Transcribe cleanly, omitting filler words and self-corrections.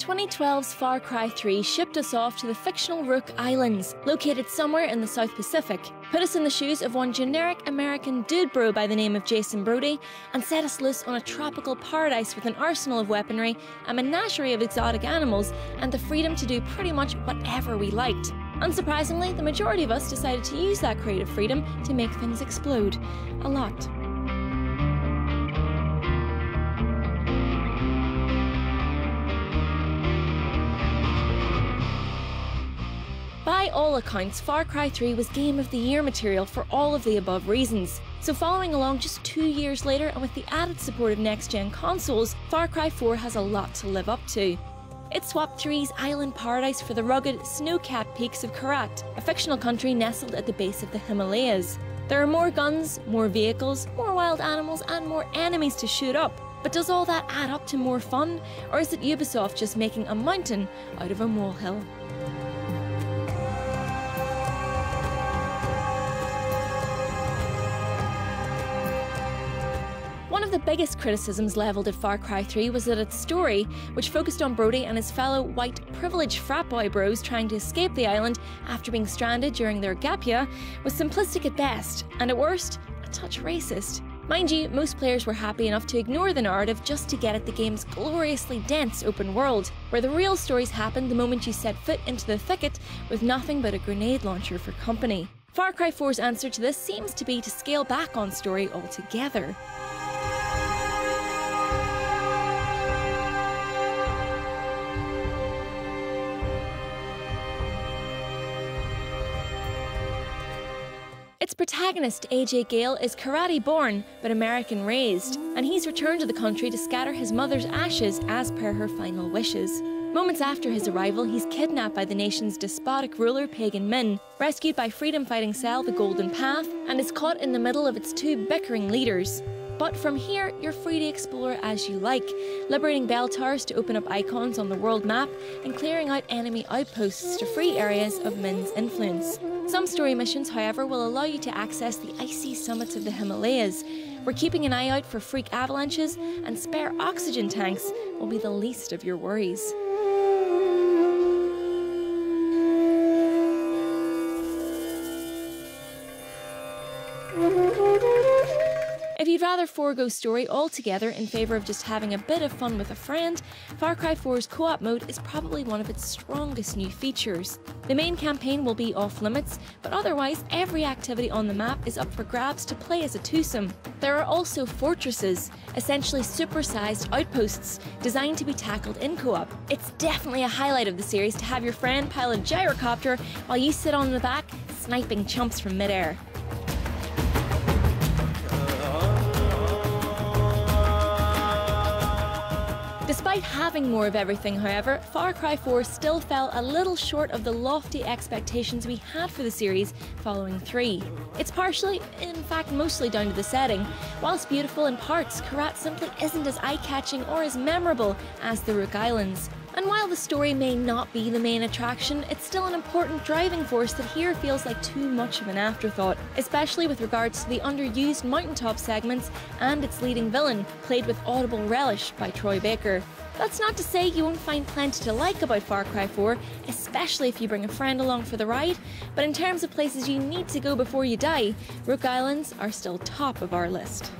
2012's Far Cry 3 shipped us off to the fictional Rook Islands, located somewhere in the South Pacific, put us in the shoes of one generic American dude bro by the name of Jason Brody, and set us loose on a tropical paradise with an arsenal of weaponry, a menagerie of exotic animals, and the freedom to do pretty much whatever we liked. Unsurprisingly, the majority of us decided to use that creative freedom to make things explode. A lot. By all accounts, Far Cry 3 was Game of the Year material for all of the above reasons. So following along just 2 years later, and with the added support of next-gen consoles, Far Cry 4 has a lot to live up to. It swapped 3's island paradise for the rugged, snow-capped peaks of Kyrat, a fictional country nestled at the base of the Himalayas. There are more guns, more vehicles, more wild animals, and more enemies to shoot up. But does all that add up to more fun? Or is it Ubisoft just making a mountain out of a molehill? One of the biggest criticisms levelled at Far Cry 3 was that its story, which focused on Brody and his fellow white privileged frat boy bros trying to escape the island after being stranded during their gap year, was simplistic at best, and at worst, a touch racist. Mind you, most players were happy enough to ignore the narrative just to get at the game's gloriously dense open world, where the real stories happen the moment you set foot into the thicket with nothing but a grenade launcher for company. Far Cry 4's answer to this seems to be to scale back on story altogether. Its protagonist, AJ Gale, is karate-born but American-raised, and he's returned to the country to scatter his mother's ashes as per her final wishes. Moments after his arrival, he's kidnapped by the nation's despotic ruler, Pagan Min, rescued by freedom-fighting cell the Golden Path, and is caught in the middle of its two bickering leaders. But from here, you're free to explore as you like, liberating bell towers to open up icons on the world map and clearing out enemy outposts to free areas of Min's influence. Some story missions, however, will allow you to access the icy summits of the Himalayas, where keeping an eye out for freak avalanches and spare oxygen tanks will be the least of your worries. If you'd rather forego story altogether in favour of just having a bit of fun with a friend, Far Cry 4's co-op mode is probably one of its strongest new features. The main campaign will be off limits, but otherwise every activity on the map is up for grabs to play as a twosome. There are also fortresses, essentially supersized outposts designed to be tackled in co-op. It's definitely a highlight of the series to have your friend pilot a gyrocopter while you sit on the back sniping chumps from midair. Despite having more of everything, however, Far Cry 4 still fell a little short of the lofty expectations we had for the series following 3. It's partially, in fact mostly down to the setting. Whilst beautiful in parts, Kyrat simply isn't as eye-catching or as memorable as the Rook Islands. And while the story may not be the main attraction, it's still an important driving force that here feels like too much of an afterthought, especially with regards to the underused mountaintop segments and its leading villain, played with audible relish by Troy Baker. That's not to say you won't find plenty to like about Far Cry 4, especially if you bring a friend along for the ride, but in terms of places you need to go before you die, Rook Islands are still top of our list.